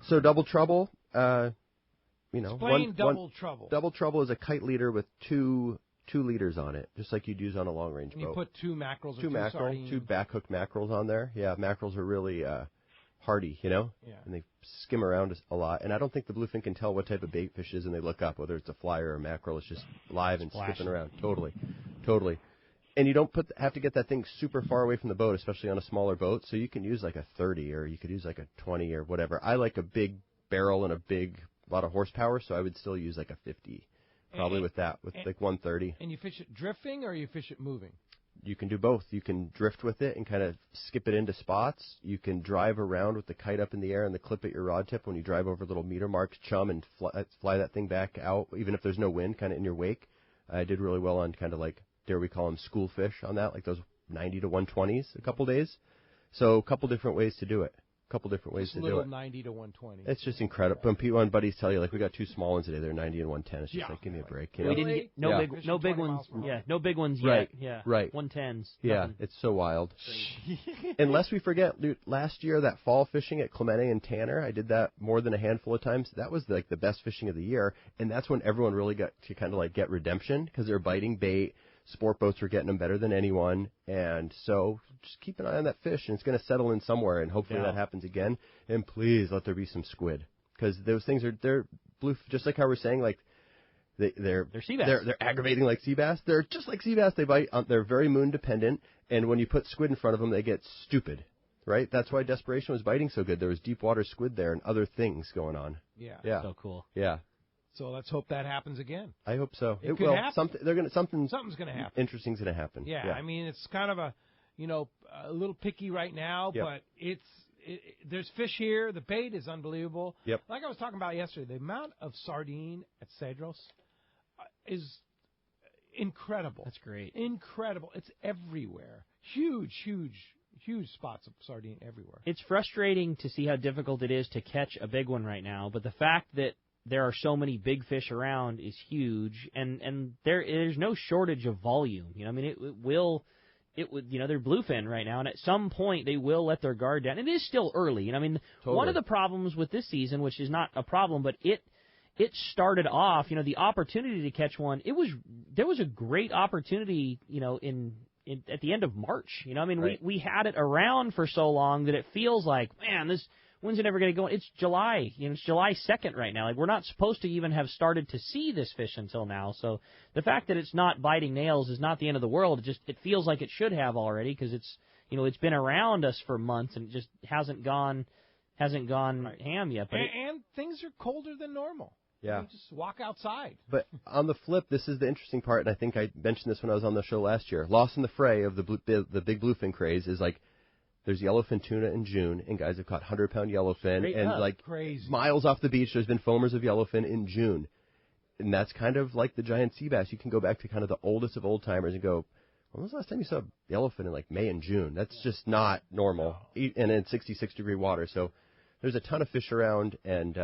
So double trouble, Explain double trouble. Double trouble is a kite leader with two leaders on it, just like you'd use on a long range boat. You put two mackerels, two back hook mackerels on there. Yeah, mackerels are really hardy, Yeah. and they skim around a lot. And I don't think the bluefin can tell what type of bait fish is, and they look up whether it's a flyer or a mackerel. It's just live and skipping around. Totally. And you don't have to get that thing super far away from the boat, especially on a smaller boat. So you can use like a 30 or you could use like a 20 or whatever. I like a big barrel and a lot of horsepower, so I would still use like a 50 probably with like 130. And you fish it drifting or you fish it moving? You can do both. You can drift with it and kind of skip it into spots. You can drive around with the kite up in the air and the clip at your rod tip when you drive over little meter marks, chum, and fly that thing back out, even if there's no wind, kind of in your wake. I did really well on kind of like, dare we call them school fish on that, like those 90 to 120s a couple days. So a couple different ways to do it. Just little 90 to 120. It's just incredible. When buddies tell you, like, we got two small ones today, they're 90 and 110. It's just like, give me a break. You know? We didn't get no big ones. Yeah, no big ones right. yet. Yeah, right. 110s. Yeah, nothing. It's so wild. Unless we forget, dude, last year that fall fishing at Clemente and Tanner, I did that more than a handful of times. That was like the best fishing of the year, and that's when everyone really got to kind of like get redemption because they're biting bait. Sport boats are getting them better than anyone, and so just keep an eye on that fish, and it's going to settle in somewhere, and hopefully that happens again. And please let there be some squid, because those things they're blue, just like how we're saying, like they're sea bass. They're aggravating like sea bass. They're just like sea bass. They bite. They're very moon dependent, and when you put squid in front of them, they get stupid. Right? That's why Desperation was biting so good. There was deep water squid there and other things going on. Yeah. So cool. Yeah. So let's hope that happens again. I hope so. It will. Something's going to happen. Interesting's going to happen. Yeah, I mean, it's kind of a little picky right now, but there's fish here. The bait is unbelievable. Yep. Like I was talking about yesterday, the amount of sardine at Cedros is incredible. That's great. Incredible. It's everywhere. Huge spots of sardine everywhere. It's frustrating to see how difficult it is to catch a big one right now, but the fact that there are so many big fish around is huge, and there's no shortage of volume. I mean, it would, they're bluefin right now, and at some point they will let their guard down. It is still early. I mean, totally. One of the problems with this season, which is not a problem, but it started off, the opportunity to catch one. There was a great opportunity, at the end of March. Right. we had it around for so long that it feels like, man, when's it ever going to go? It's July. It's July 2nd right now. Like, we're not supposed to even have started to see this fish until now. So the fact that it's not biting nails is not the end of the world. It feels like it should have already because it's been around us for months and it just hasn't gone right. ham yet. But and things are colder than normal. Yeah. You just walk outside. But on the flip, this is the interesting part, and I think I mentioned this when I was on the show last year. Lost in the fray of the big bluefin craze is like, there's yellowfin tuna in June, and guys have caught 100-pound yellowfin, and crazy. Miles off the beach, there's been foamers of yellowfin in June. And that's kind of like the giant sea bass. You can go back to kind of the oldest of old timers and go, when was the last time you saw yellowfin in like May and June? That's just not normal, and in 66-degree water. So there's a ton of fish around, and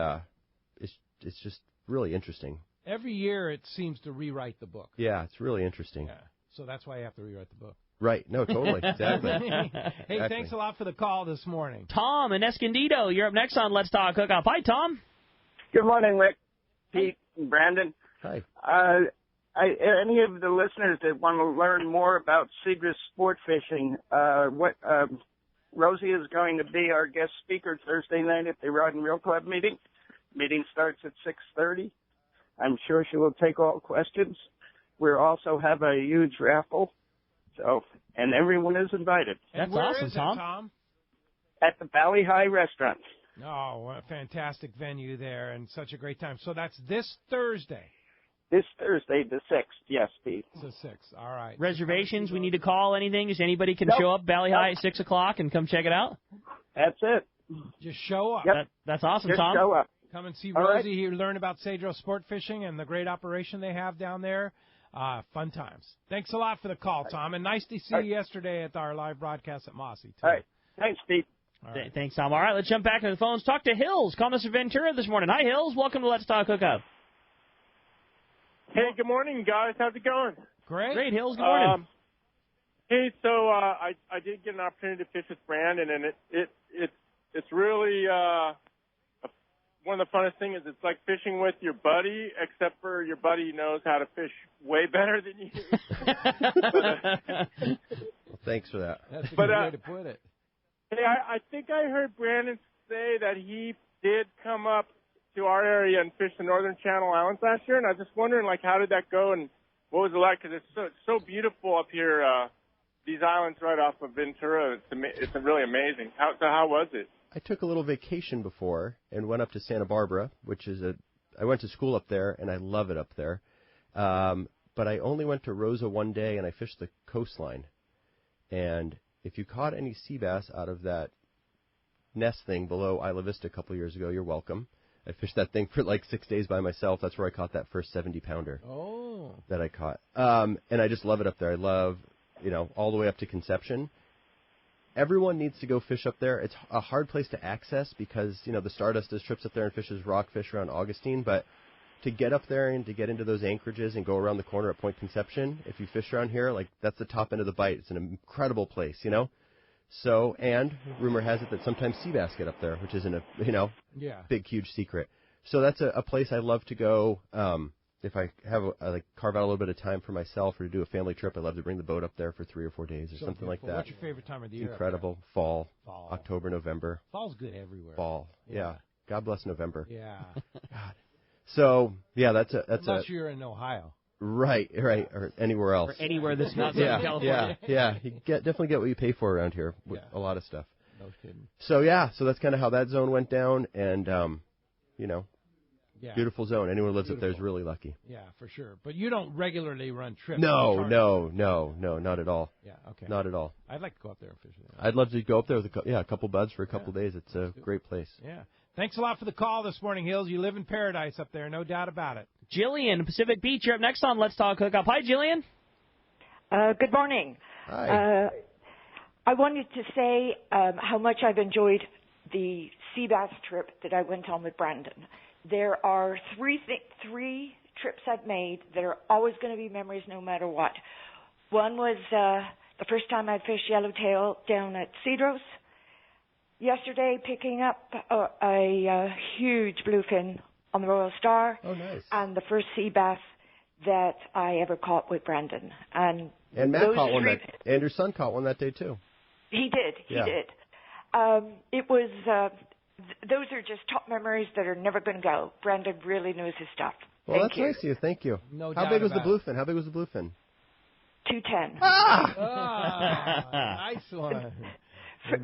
it's just really interesting. Every year it seems to rewrite the book. Yeah, it's really interesting. Yeah, so that's why you have to rewrite the book. Right. No, totally. Exactly. Hey, thanks a lot for the call this morning. Tom in Escondido, you're up next on Let's Talk Hookup. Hi, Tom. Good morning, Rick, Pete, and Brandon. Hi. Any of the listeners that want to learn more about Seabass sport fishing, Rosie is going to be our guest speaker Thursday night at the Rod and Reel Club meeting. Meeting starts at 6:30. I'm sure she will take all questions. We also have a huge raffle. So, and everyone is invited. That's where awesome, is it, Tom. Tom. At the Valley High Restaurant. Oh, what a fantastic venue there and such a great time. So that's this Thursday. This Thursday, the 6th. Yes, Pete. The 6th. All right. Reservations, we need to call anything? Just anybody can show up Valley High at 6 o'clock and come check it out? That's it. Just show up. Yep. That's awesome, Just Tom. show up. Come and see All Rosie right. here, learn about Cedros sport fishing and the great operation they have down there. Fun times. Thanks a lot for the call, Tom, and nice to see you yesterday at our live broadcast at Mossy, too. All right. Thanks, Pete. All right. Thanks, Tom. All right, let's jump back to the phones. Talk to Hills. Calling us from Ventura this morning. Hi, Hills. Welcome to Let's Talk Hookup. Hey, good morning, guys. How's it going? Great, Hills. Good morning. Hey, so I did get an opportunity to fish with Brandon, and it's really one of the funnest things is it's like fishing with your buddy, except for your buddy knows how to fish way better than you. Well, thanks for that. That's a good way to put it. Hey, I think I heard Brandon say that he did come up to our area and fish the Northern Channel Islands last year, and I was just wondering, like, how did that go and what was it like? Because it's so beautiful up here, these islands right off of Ventura. It's really amazing. How was it? I took a little vacation before and went up to Santa Barbara, I went to school up there, and I love it up there. But I only went to Rosa one day, and I fished the coastline. And if you caught any sea bass out of that nest thing below Isla Vista a couple years ago, you're welcome. I fished that thing for like 6 days by myself. That's where I caught that first 70-pounder that I caught. And I just love it up there. I love, all the way up to Conception. Everyone needs to go fish up there. It's a hard place to access because, the Stardust does trips up there and fishes rockfish around Augustine. But to get up there and to get into those anchorages and go around the corner at Point Conception, if you fish around here, like that's the top end of the Bight. It's an incredible place, So, and rumor has it that sometimes sea bass get up there, which isn't a, big, huge secret. So that's a place I love to go. If I have carve out a little bit of time for myself or to do a family trip, I love to bring the boat up there for 3 or 4 days or something like that. What's your favorite time of the year? Incredible. Fall. October, November. Fall's good everywhere. Fall. Yeah. God bless November. Yeah. God. So, yeah, that's Unless you're in Ohio. Right, or anywhere else. Or anywhere that's not California. Yeah. You definitely get what you pay for around here with a lot of stuff. No kidding. So, so that's kind of how that zone went down, and, Yeah. Beautiful zone. Anyone who lives Beautiful. up there is really lucky. Yeah, for sure. But you don't regularly run trips. No, not at all. Yeah, okay. Not at all. I'd like to go up there and fish there. I'd love to go up there with a couple buds for a couple days. It's a great place. Yeah. Thanks a lot for the call this morning, Hills. You live in paradise up there, no doubt about it. Jillian, Pacific Beach, you're up next on Let's Talk Hookup. Hi, Jillian. Good morning. Hi. I wanted to say how much I've enjoyed the Seabass trip that I went on with Brandon. There are three trips I've made that are always going to be memories no matter what. One was the first time I fished yellowtail down at Cedros. Yesterday, picking up a huge bluefin on the Royal Star. Oh, nice. And the first sea bass that I ever caught with Brandon. And Matt caught one and your son caught one that day, too. He did. It was, those are just top memories that are never going to go. Brandon really knows his stuff. Well, that's nice of you. Thank you. No How doubt big was the about it. bluefin? How big was the bluefin? 210. Nice one.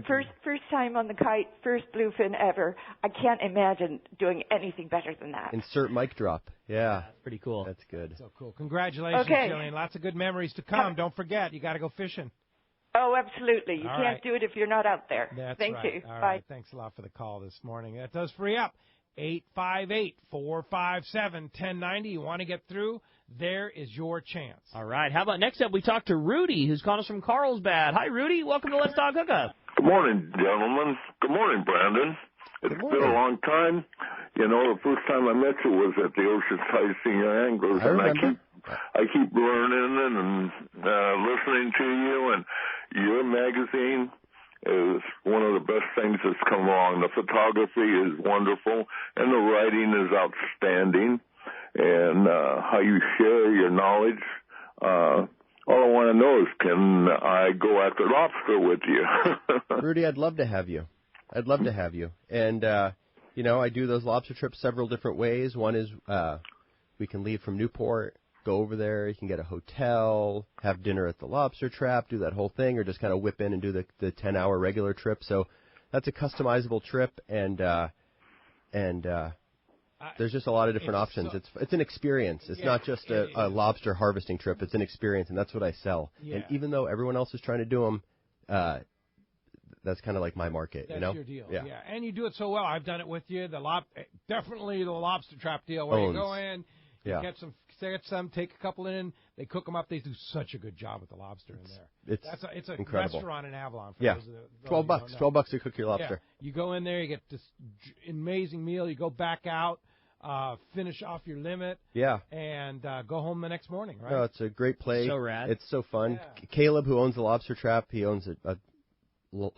First time on the kite, first bluefin ever. I can't imagine doing anything better than that. Insert mic drop. Yeah. That's pretty cool. That's good. So cool. Congratulations, Okay. Jillian. Lots of good memories to come. Don't forget, you got to go fishing. Oh, absolutely. You All can't right. do it if you're not out there. That's Thank right. you. All Bye. right. Thanks a lot for the call this morning. That does free up. 858-457-1090. You want to get through? There is your chance. All right. How about next up, we talk to Rudy, who's calling us from Carlsbad. Hi, Rudy. Welcome to Let's Talk Hookup. Good morning, gentlemen. Good morning, Brandon. It's been a long time. You know, the first time I met you was at the Oceanside Senior Anglers, I keep learning and listening to you, and your magazine is one of the best things that's come along. The photography is wonderful, and the writing is outstanding, and how you share your knowledge. All I want to know is, can I go after lobster with you? Rudy, I'd love to have you. And, you know, I do those lobster trips several different ways. One is we can leave from Newport, go over there. You can get a hotel, have dinner at the lobster trap, do that whole thing, or just kind of whip in and do the 10-hour regular trip. So that's a customizable trip, and there's just a lot of different options. It's an experience. It's not just a lobster harvesting trip. It's an experience, and that's what I sell. Yeah. And even though everyone else is trying to do them, that's kind of like my market. That's you know? your deal. Yeah. And you do it so well. I've done it with you. Definitely the lobster trap deal where you go in, you get some, take a couple in, they cook them up. They do such a good job with the lobster in there. It's a incredible. restaurant in Avalon. For those $12. $12 to cook your lobster. Yeah. You go in there, you get this amazing meal. You go back out, finish off your limit. Yeah. And go home the next morning. Right? No, it's a great place. So rad. It's so fun. Yeah. Caleb, who owns the lobster trap, he owns a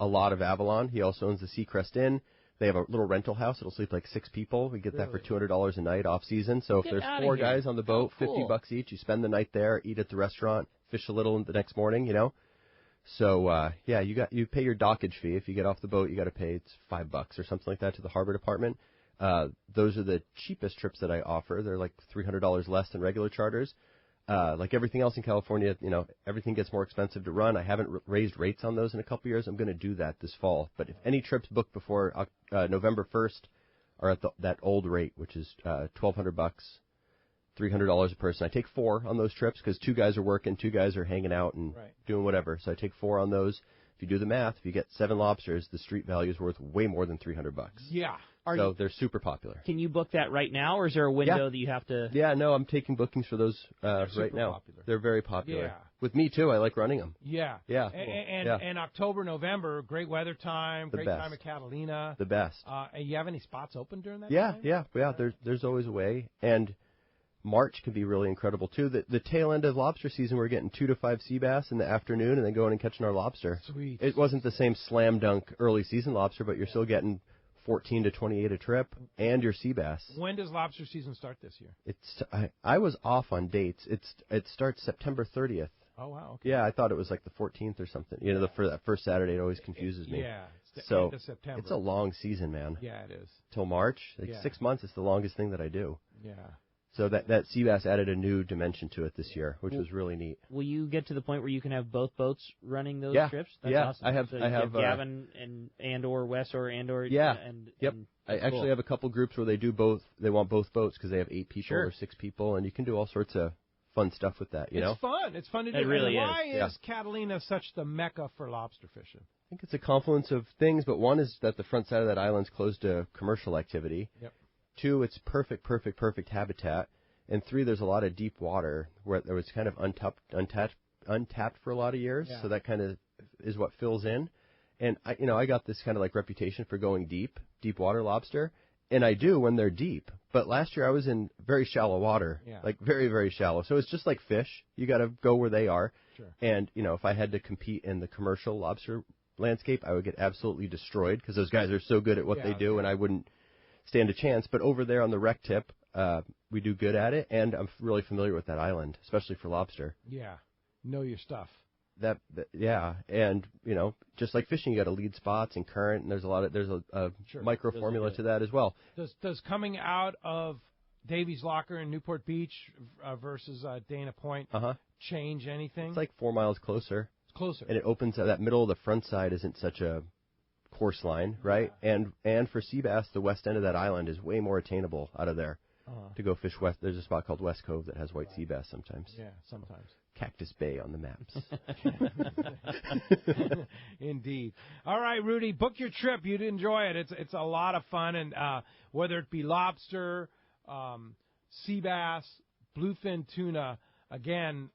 lot of Avalon. He also owns the Seacrest Inn. They have a little rental house. It'll sleep like 6 people. We get that for $200 a night off season. So if there's 4 guys on the boat, $50 each. You spend the night there, eat at the restaurant, fish a little the next morning. You know. So you pay your dockage fee. If you get off the boat, you got to pay it's $5 or something like that to the harbor department. Those are the cheapest trips that I offer. They're like $300 less than regular charters. Like everything else in California, you know, everything gets more expensive to run. I haven't raised rates on those in a couple years. I'm going to do that this fall. But if any trips booked before November 1st are at that old rate, which is $1,200, $300 a person. I take 4 on those trips because 2 guys are working, 2 guys are hanging out and doing whatever. So I take 4 on those. If you do the math, if you get 7 lobsters, the street value is worth way more than $300. Yeah. So they're super popular. Can you book that right now, or is there a window that you have to? Yeah, no, I'm taking bookings for those right now. Popular. They're very popular. Yeah. With me, too. I like running them. Yeah. Yeah. And October, November, great weather time, great time at Catalina. The best. And you have any spots open during that Yeah, time? yeah. There's always a way. And March can be really incredible, too. The tail end of lobster season, we're getting 2 to 5 sea bass in the afternoon and then going and catching our lobster. Sweet. It wasn't the same slam dunk early season lobster, but you're still getting 14 to 28 a trip, and your sea bass. When does lobster season start this year? I was off on dates. It starts September 30th. Oh wow. Okay. Yeah, I thought it was like the 14th or something. You know, for that first Saturday, it always confuses me. Yeah. It's the so end of September. It's a long season, man. Yeah, it is. Till March, 6 months is the longest thing that I do. Yeah. So that Seabass added a new dimension to it this year, which was really neat. Will you get to the point where you can have both boats running those trips? That's awesome. I have Gavin and or Wes or Yep. I cool. actually have a couple groups where they do both. They want both boats because they have 8 people or 6 people, and you can do all sorts of fun stuff with that. You know, it's fun. It's fun to do. It really Why is. is Catalina such the mecca for lobster fishing? I think it's a confluence of things, but one is that the front side of that island's closed to commercial activity. Yep. 2, it's perfect habitat. And 3, there's a lot of deep water where it was kind of untapped for a lot of years. Yeah. So that kind of is what fills in. And I got this kind of like reputation for going deep water lobster, and I do when they're deep. But last year I was in very shallow water, like very, very shallow. So it's just like fish. You got to go where they are. Sure. And if I had to compete in the commercial lobster landscape, I would get absolutely destroyed because those guys are so good at what they do, and I wouldn't stand a chance. But over there on the wreck tip, we do good at it, and I'm really familiar with that island, especially for lobster. Yeah, know your stuff. And just like fishing, you got to lead spots and current, and there's a micro formula to that as well. Does coming out of Davies Locker in Newport Beach versus Dana Point change anything? It's like 4 miles closer. It's closer, and it opens that middle of the front side isn't such a course line, right? Yeah. And for sea bass, the west end of that island is way more attainable out of there. To go fish west. There's a spot called West Cove that has white sea bass sometimes. Yeah, sometimes. Cactus Bay on the maps. Indeed. All right, Rudy, book your trip. You'd enjoy it. It's a lot of fun, and whether it be lobster, sea bass, bluefin tuna, again,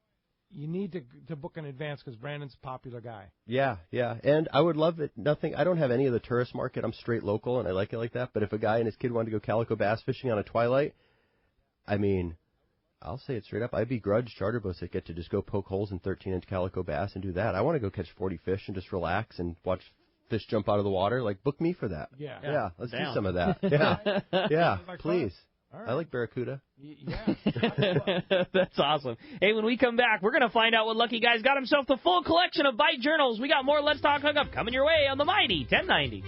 you need to book in advance because Brandon's a popular guy. Yeah, and I would love it. I don't have any of the tourist market. I'm straight local, and I like it like that. But if a guy and his kid wanted to go calico bass fishing on a twilight, I mean, I'll say it straight up. I begrudge charter boats that get to just go poke holes in 13-inch calico bass and do that. I want to go catch 40 fish and just relax and watch fish jump out of the water. Like, book me for that. Yeah. Let's do some of that. Yeah, please. Right. I like barracuda. Yeah. That's awesome. Hey, when we come back, we're going to find out what lucky guy's got himself the full collection of Bight journals. We got more Let's Talk Hookup coming your way on the mighty 1090.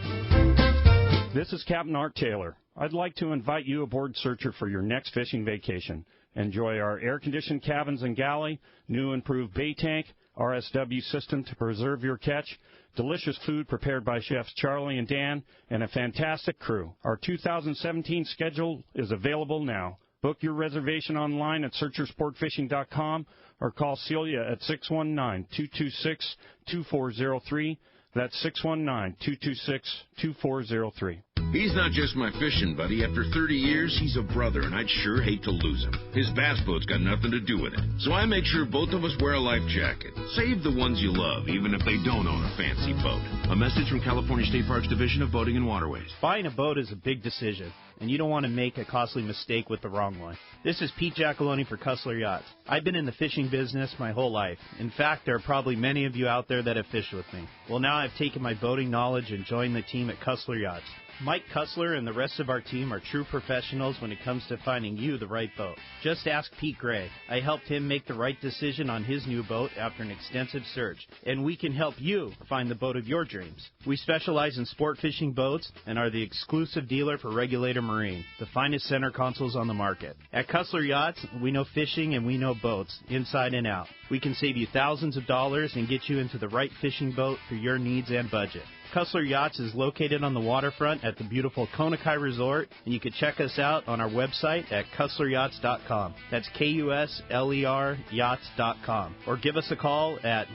This is Captain Art Taylor. I'd like to invite you aboard Searcher for your next fishing vacation. Enjoy our air-conditioned cabins and galley, new improved bait tank, RSW system to preserve your catch, delicious food prepared by chefs Charlie and Dan, and a fantastic crew. Our 2017 schedule is available now. Book your reservation online at searchersportfishing.com or call Celia at 619-226-2403. That's 619-226-2403. He's not just my fishing buddy. After 30 years, he's a brother, and I'd sure hate to lose him. His bass boat's got nothing to do with it. So I make sure both of us wear a life jacket. Save the ones you love, even if they don't own a fancy boat. A message from California State Parks Division of Boating and Waterways. Buying a boat is a big decision, and you don't want to make a costly mistake with the wrong one. This is Pete Giacalone for Cussler Yachts. I've been in the fishing business my whole life. In fact, there are probably many of you out there that have fished with me. Well, now I've taken my boating knowledge and joined the team at Cussler Yachts. Mike Cussler and the rest of our team are true professionals when it comes to finding you the right boat. Just ask Pete Gray. I helped him make the right decision on his new boat after an extensive search, and we can help you find the boat of your dreams. We specialize in sport fishing boats and are the exclusive dealer for Regulator Marine, the finest center consoles on the market. At Cussler Yachts, we know fishing and we know boats, inside and out. We can save you thousands of dollars and get you into the right fishing boat for your needs and budget. Cussler Yachts is located on the waterfront at the beautiful Konakai Resort, and you can check us out on our website at CusslerYachts.com. That's KUSLER Yachts.com. Or give us a call at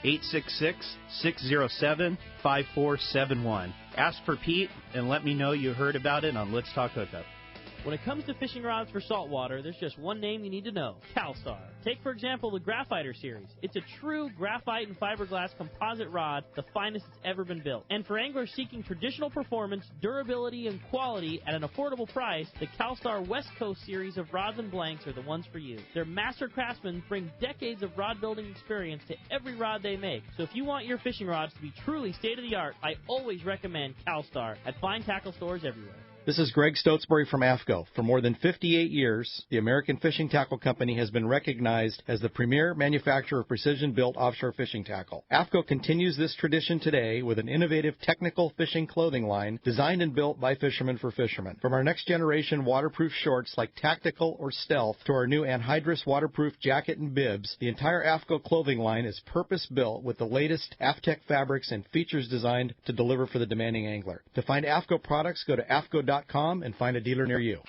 1-866-607-5471. Ask for Pete and let me know you heard about it on Let's Talk Hookup. When it comes to fishing rods for saltwater, there's just one name you need to know: CalStar. Take, for example, the Graphiter series. It's a true graphite and fiberglass composite rod, the finest it's ever been built. And for anglers seeking traditional performance, durability, and quality at an affordable price, the CalStar West Coast series of rods and blanks are the ones for you. Their master craftsmen bring decades of rod building experience to every rod they make. So if you want your fishing rods to be truly state-of-the-art, I always recommend CalStar at fine tackle stores everywhere. This is Greg Stotesbury from AFCO. For more than 58 years, the American Fishing Tackle Company has been recognized as the premier manufacturer of precision-built offshore fishing tackle. AFCO continues this tradition today with an innovative technical fishing clothing line designed and built by fishermen for fishermen. From our next-generation waterproof shorts like Tactical or Stealth to our new anhydrous waterproof jacket and bibs, the entire AFCO clothing line is purpose-built with the latest AFTEC fabrics and features designed to deliver for the demanding angler. To find AFCO products, go to AFCO.com and find a dealer near you.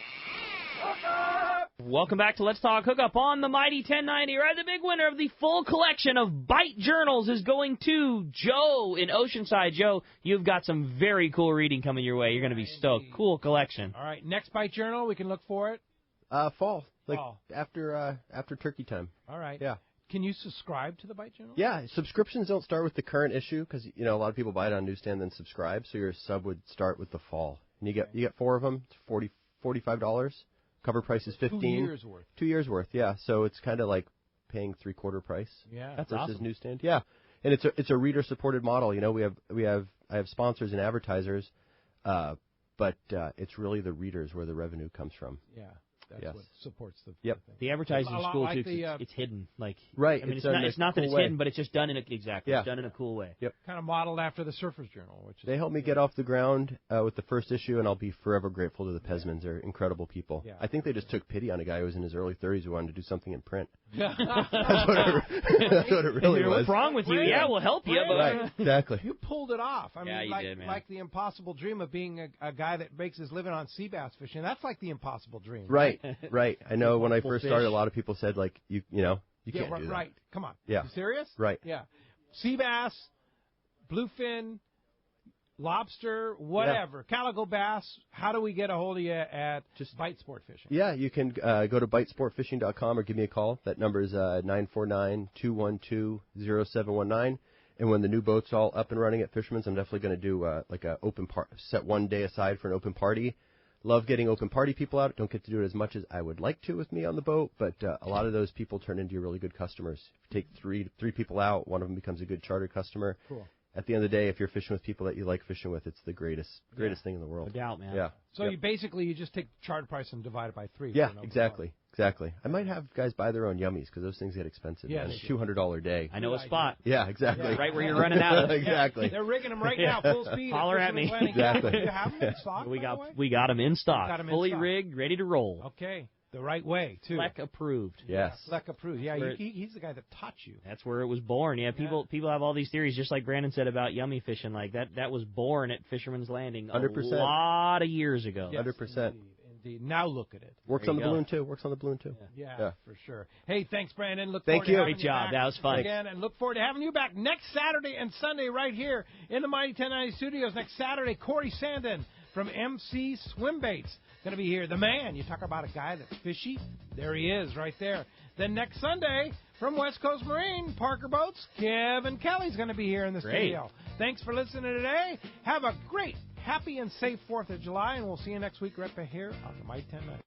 Welcome back to Let's Talk Hookup on the Mighty 1090. Right, the big winner of the full collection of Bight journals is going to Joe in Oceanside. Joe, you've got some very cool reading coming your way. You're going to be stoked. Cool collection. All right, next Bight journal, we can look for it? Fall. Fall. After turkey time. All right. Yeah. Can you subscribe to the Bight journal? Yeah, subscriptions don't start with the current issue because, a lot of people buy it on newsstand and then subscribe, so your sub would start with the fall. And you get 4 of them. It's $45. Cover price is $15. 2 years worth. 2 years worth, yeah. So it's kind of like paying 3/4 price. Yeah, that's versus awesome. Newsstand. Yeah, and it's a reader supported model. I have sponsors and advertisers, but it's really the readers where the revenue comes from. Yeah. That's what supports the Yep. thing. The advertising is cool, like too, because it's hidden. Right. I mean, It's it's not that it's way. hidden, but it's just done in it's done in a cool way. Yep. Kind of modeled after the Surfer's Journal, which is They helped me get off the ground with the first issue, and I'll be forever grateful to the Pesmans. They're incredible people. Yeah. I think they just took pity on a guy who was in his early 30s who wanted to do something in print. Yeah. That's what it really was. What's wrong with you? Yeah, we'll help you. But Right, exactly. You pulled it off. I mean, you like, did, man. like the impossible dream of being a guy that makes his living on sea bass fishing. That's like the impossible dream. Right, right. I know when I Multiple first fish. started, a lot of people said, like, you can't do that. Right. Come on. Yeah. You serious? Right. Yeah. Seabass, bluefin, lobster, whatever, calico bass. How do we get a hold of you at Bight Sport Fishing? Yeah, you can go to BightSportFishing.com or give me a call. That number is 949-212-0719. And when the new boat's all up and running at Fisherman's, I'm definitely going to do like a set one day aside for an open party. Love getting open party people out. Don't get to do it as much as I would like to with me on the boat, but a lot of those people turn into really good customers. If you take three people out, one of them becomes a good charter customer. Cool. At the end of the day, if you're fishing with people that you like fishing with, it's the greatest thing in the world. No doubt, man. Yeah. So you just take charter price and divide it by 3. Yeah, exactly. Exactly. I might have guys buy their own yummies because those things get expensive. Yes. Man. $200 a day. I know a spot. Yeah, exactly. Yeah. Right where you're running out of. Exactly. Yeah. They're rigging them right now, full speed. Holler at me. Exactly. Do you have them in stock? We got them in stock. Got them in Fully stock. rigged, ready to roll. Okay. The right way, too. Fleck approved. Yes. Fleck approved. Yeah, Where he's the guy that taught you. That's where it was born. Yeah, people have all these theories, just like Brandon said about yummy fishing. Like that was born at Fisherman's Landing 100%. a lot of years ago. Yes, 100%. Indeed. Now look at it. Works on the balloon, too. Yeah, for sure. Hey, thanks, Brandon. Thank you. Great job. That was fun. Again, and look forward to having you back next Saturday and Sunday right here in the Mighty 1090 Studios. Next Saturday, Corey Sandin from MC Swimbaits going to be here. The man. You talk about a guy that's fishy. There he is right there. Then next Sunday, from West Coast Marine, Parker Boats, Kevin Kelly's going to be here in the studio. Thanks for listening today. Have a great, happy, and safe 4th of July, and we'll see you next week right back here on the Mighty 1090.